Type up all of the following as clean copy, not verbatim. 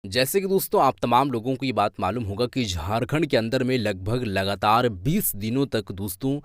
जैसे कि दोस्तों आप तमाम लोगों को ये बात मालूम होगा कि झारखंड के अंदर में लगभग लगातार 20 दिनों तक दोस्तों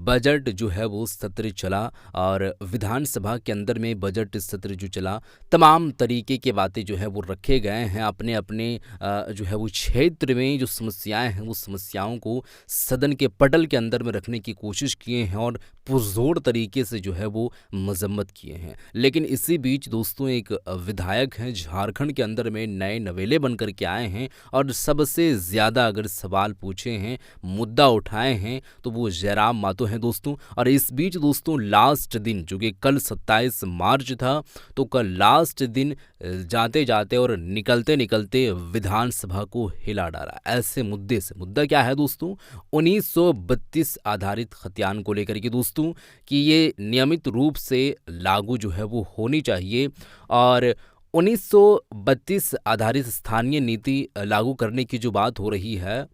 बजट जो है वो सत्र चला। और विधानसभा के अंदर में बजट सत्र जो चला, तमाम तरीके के बातें जो है वो रखे गए हैं। अपने अपने जो है वो क्षेत्र में जो समस्याएं हैं वो समस्याओं को सदन के पटल के अंदर में रखने की कोशिश किए हैं और पुरजोर तरीके से जो है वो मजम्मत किए हैं। लेकिन इसी बीच दोस्तों एक विधायक हैं झारखंड के अंदर में, नए नवेले बन कर के आए हैं और सबसे ज़्यादा अगर सवाल पूछे हैं, मुद्दा उठाए हैं तो वो जयराम मातो हैं दोस्तों। और इस बीच दोस्तों लास्ट दिन जो कि कल 27 मार्च था, तो कल लास्ट दिन जाते जाते और निकलते निकलते विधानसभा को हिला डाला ऐसे मुद्दे से। मुद्दा क्या है दोस्तों? 1932 आधारित खतियान को लेकर के दोस्तों कि ये नियमित रूप से लागू जो है वो होनी चाहिए। और 1932 आधारित स्थानीय नीति लागू करने की जो बात हो रही है,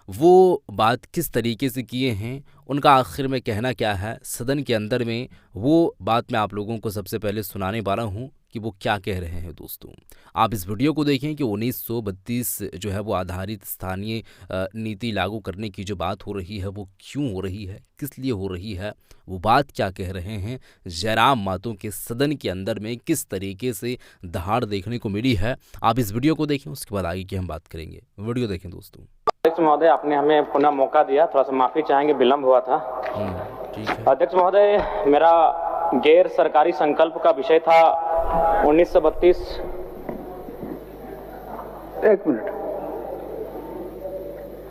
वो बात किस तरीके से किए हैं, उनका आखिर में कहना क्या है सदन के अंदर में, वो बात मैं आप लोगों को सबसे पहले सुनाने वाला हूँ कि वो क्या कह रहे हैं दोस्तों। आप इस वीडियो को देखें कि 1932 जो है वो आधारित स्थानीय नीति लागू करने की जो बात हो रही है वो क्यों हो रही है, किस लिए हो रही है, वो बात क्या कह रहे हैं। जयराम मातो के सदन के अंदर में किस तरीके से दहाड़ देखने को मिली है, आप इस वीडियो को देखें, उसके बाद आगे की हम बात करेंगे। वीडियो देखें दोस्तों। अध्यक्ष महोदय, आपने हमें पुनः मौका दिया, थोड़ा सा माफी चाहेंगे, विलंब हुआ था। ठीक है। अध्यक्ष महोदय, मेरा गैर सरकारी संकल्प का विषय था 1932। एक मिनट।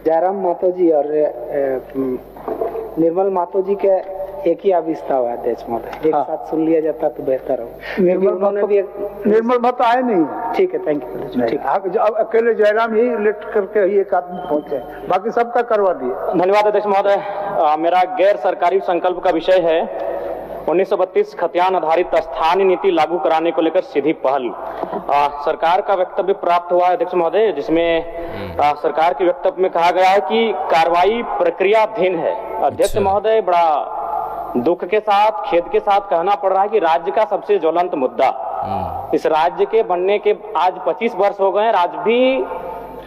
जयराम मातो जी और निर्मल मातो जी के एक ही अभिस्ताव है अध्यक्ष महोदय, एक साथ सुन लिया जाता तो बेहतर हो। निर्मल मातो आए नहीं। ठीक है, थैंक यू। ठीक, अब अकेले जयराम ही इलेक्ट करके ही एक आदमी पहुंचे, बाकी सबका करवा दिए। धन्यवाद अध्यक्ष महोदय। मेरा गैर सरकारी संकल्प का विषय है 1932 खतियान आधारित स्थानीय नीति लागू कराने को लेकर सीधी पहल। सरकार का वक्तव्य प्राप्त हुआ है अध्यक्ष महोदय, जिसमें सरकार के वक्तव्य में कहा गया है कि कार्रवाई प्रक्रियाधीन है। अध्यक्ष महोदय, बड़ा दुख के साथ, खेद के साथ कहना पड़ रहा है कि राज्य का सबसे ज्वलंत मुद्दा, इस राज्य के बनने के आज 25 वर्ष हो गए हैं, आज भी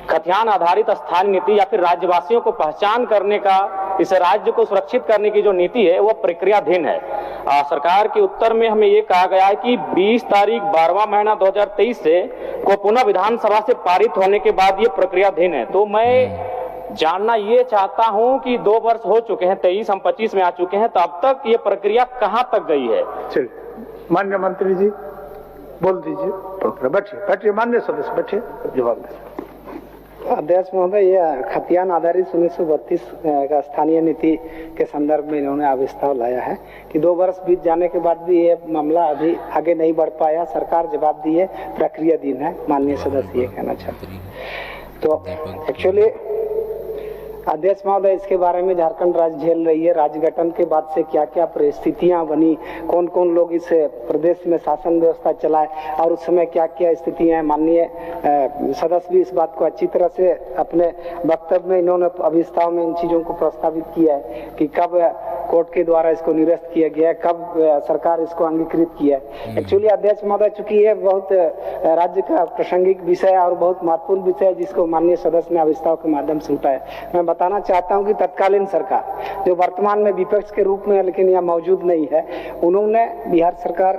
खतियान आधारित स्थानीय नीति या फिर राज्यवासियों को पहचान करने का, इस राज्य को सुरक्षित करने की जो नीति है वो प्रक्रियाधीन है। सरकार के उत्तर में हमें ये कहा गया है कि 20 तारीख 12वां महीना 2023 से को पुनः विधानसभा से पारित होने के बाद ये प्रक्रियाधीन है। तो मैं जानना ये चाहता हूं कि 2 वर्ष हो चुके हैं, 23 हम 25 में आ चुके हैं, तो अब तक ये प्रक्रिया कहां तक गई है? चलिए, माननीय मंत्री जी बोल दीजिए। बैठिए माननीय सदस्य, बैठिए, जवाब दीजिए। अध्यक्ष महोदय, यह खतियान आधारित 1932 का स्थानीय नीति के संदर्भ में इन्होंने अभिस्ताव लाया है कि 2 वर्ष बीत जाने के बाद भी ये मामला अभी आगे नहीं बढ़ पाया। सरकार जवाब दी है, प्रक्रियाधीन है। माननीय सदस्य ये कहना चाहते हैं। तो एक्चुअली अध्यक्ष महोदय, इसके बारे में झारखंड राज्य झेल रही है। राज्य गठन के बाद से क्या क्या परिस्थितियां बनी, कौन कौन लोग इस प्रदेश में शासन व्यवस्था चलाए और उस समय क्या क्या स्थितियां, माननीय सदस्य भी इस बात को अच्छी तरह से अपने वक्तव्य में इन्होंने अभिस्ताव में इन चीजों को प्रस्तावित किया है कि कब कोर्ट के द्वारा इसको निरस्त किया गया है, कब सरकार इसको अंगीकृत किया है। एक्चुअली अध्यक्ष महोदय, चूंकि ये बहुत राज्य का प्रासंगिक विषय और बहुत महत्वपूर्ण विषय है जिसको माननीय सदस्य ने अभिस्ताव के माध्यम से उठाया, मैं बताना चाहता हूं कि तत्कालीन सरकार जो वर्तमान में विपक्ष के रूप में लेकिन यहाँ मौजूद नहीं है, उन्होंने बिहार सरकार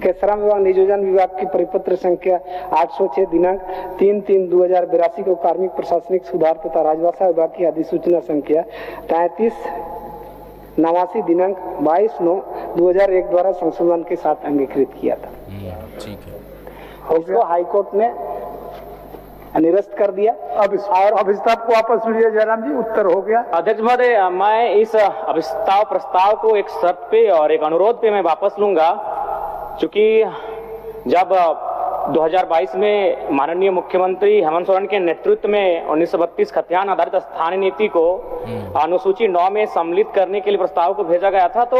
के श्रम विभाग नियोजन विभाग की परिपत्र संख्या 806 दिनांक 3/3/2082 को कार्मिक प्रशासनिक सुधार तथा राजभाषा विभाग की अधिसूचना संख्या 3389 दिनांक 22/9/2001 द्वारा संशोधन के साथ अंगीकृत किया था। ठीक है। और उसको हाईकोर्ट ने निरस्त कर दिया। अब अभिस्ताव को वापस लिया जयराम जी, उत्तर हो गया। अध्यक्ष महोदय, मैं इस अभिस्ताव प्रस्ताव को एक शर्त पे और एक अनुरोध पे मैं वापस लूंगा, क्योंकि जब 2022 में माननीय मुख्यमंत्री हेमंत सोरेन के नेतृत्व में 1932 खतियान आधारित स्थानीय नीति को अनुसूची 9 में सम्मिलित करने के लिए प्रस्ताव को भेजा गया था, तो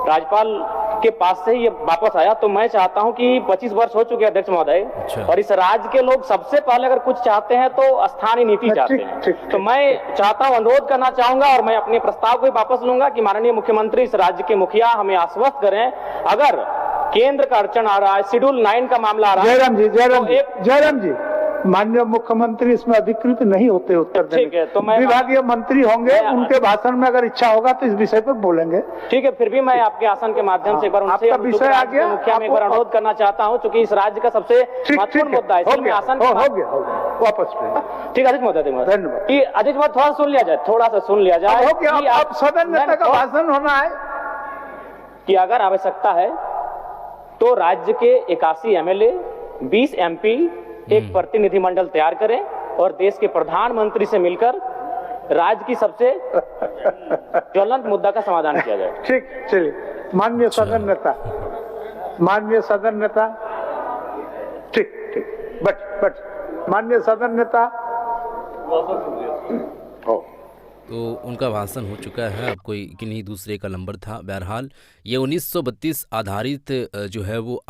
राज्यपाल के पास से ये वापस आया। तो मैं चाहता हूं कि 25 वर्ष हो चुके अध्यक्ष महोदय, और इस राज्य के लोग सबसे पहले अगर कुछ चाहते हैं तो स्थानीय नीति चाहते हैं। तो मैं चाहता हूं, अनुरोध करना चाहूंगा और मैं अपने प्रस्ताव को वापस लूंगा कि माननीय मुख्यमंत्री इस राज्य के मुखिया हमें आश्वस्त करें, अगर केंद्र का अड़चन आ रहा है, शेड्यूल 9 का मामला आ रहा है। जयराम जी, माननीय मुख्यमंत्री इसमें अधिकृत नहीं होते उत्तर देने। ठीक है, तो मैं विभागीय मंत्री होंगे, उनके भाषण में अगर इच्छा होगा तो इस विषय पर बोलेंगे। ठीक है, फिर भी मैं आपके आसन के माध्यम से एक बार उनसे आपका विषय आ गया, मुखिया में एक बार अनुरोध करना चाहता हूं, क्योंकि इस राज्य का सबसे महत्वपूर्ण मुद्दा है। हो गया, वापस ठीक है अध्यक्ष महोदय, धन्यवाद। अध्यक्ष महोदय थोड़ा सुन लिया जाए, थोड़ा सा सुन लिया जाए। हो गया, अब सदन नेता का भाषण होना है कि अगर आवश्यकता है तो राज्य के 81 एमएलए, 20 एमपी एक प्रतिनिधिमंडल तैयार करें और देश के प्रधानमंत्री से मिलकर राज्य की सबसे ज्वलंत मुद्दा का समाधान किया जाए। ठीक, चलिए। माननीय सदन नेता, ठीक, बट माननीय सदन नेता। तो उनका भाषण हो चुका है, अब कोई किन्हीं दूसरे का नंबर था। बहरहाल ये 1932 आधारित जो है वो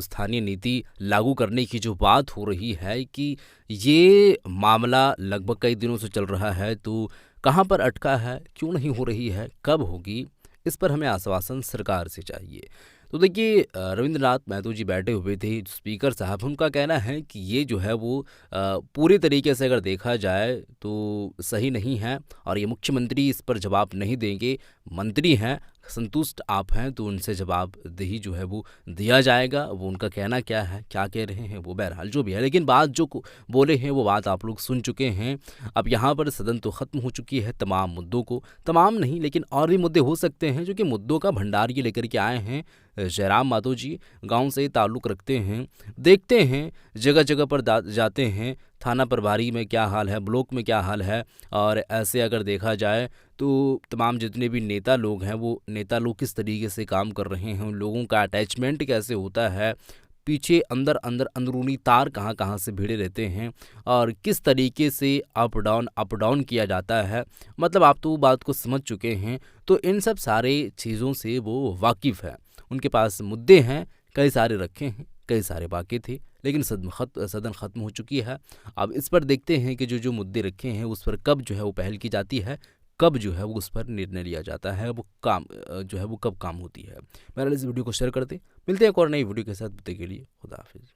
स्थानीय नीति लागू करने की जो बात हो रही है कि ये मामला लगभग कई दिनों से चल रहा है, तो कहाँ पर अटका है, क्यों नहीं हो रही है, कब होगी, इस पर हमें आश्वासन सरकार से चाहिए। तो देखिए रविंद्रनाथ महतो जी बैठे हुए थे, स्पीकर साहब, उनका कहना है कि ये जो है वो पूरे तरीके से अगर देखा जाए तो सही नहीं है और ये मुख्यमंत्री इस पर जवाब नहीं देंगे। मंत्री हैं, संतुष्ट आप हैं तो उनसे जवाबदेही जो है वो दिया जाएगा। वो उनका कहना क्या है, क्या कह रहे हैं, वो बहरहाल जो भी है, लेकिन बात जो बोले हैं वो बात आप लोग सुन चुके हैं। अब यहाँ पर सदन तो ख़त्म हो चुकी है, तमाम मुद्दों को, तमाम नहीं लेकिन और भी मुद्दे हो सकते हैं जो कि मुद्दों का भंडार ये लेकर के आए हैं। जयराम माधो जी गांव से ताल्लुक़ रखते हैं, देखते हैं, जगह जगह पर जाते हैं, थाना प्रभारी में क्या हाल है, ब्लॉक में क्या हाल है, और ऐसे अगर देखा जाए तो तमाम जितने भी नेता लोग हैं वो नेता लोग किस तरीके से काम कर रहे हैं, उन लोगों का अटैचमेंट कैसे होता है, पीछे अंदरूनी तार कहाँ कहाँ से भिड़े रहते हैं और किस तरीके से अप डाउन किया जाता है। मतलब आप तो वो बात को समझ चुके हैं, तो इन सब सारे चीज़ों से वो वाकिफ़ है। उनके पास मुद्दे हैं, कई सारे रखे हैं, कई सारे बाकी थे, लेकिन सदन ख़त्म हो चुकी है। अब इस पर देखते हैं कि जो मुद्दे रखे हैं उस पर कब जो है वो पहल की जाती है, कब जो है वो उस पर निर्णय लिया जाता है, वो काम जो है वो कब काम होती है। मेरा इस वीडियो को शेयर करते, मिलते हैं एक और नई वीडियो के साथ, तब तक के लिए खुदा हाफिज़।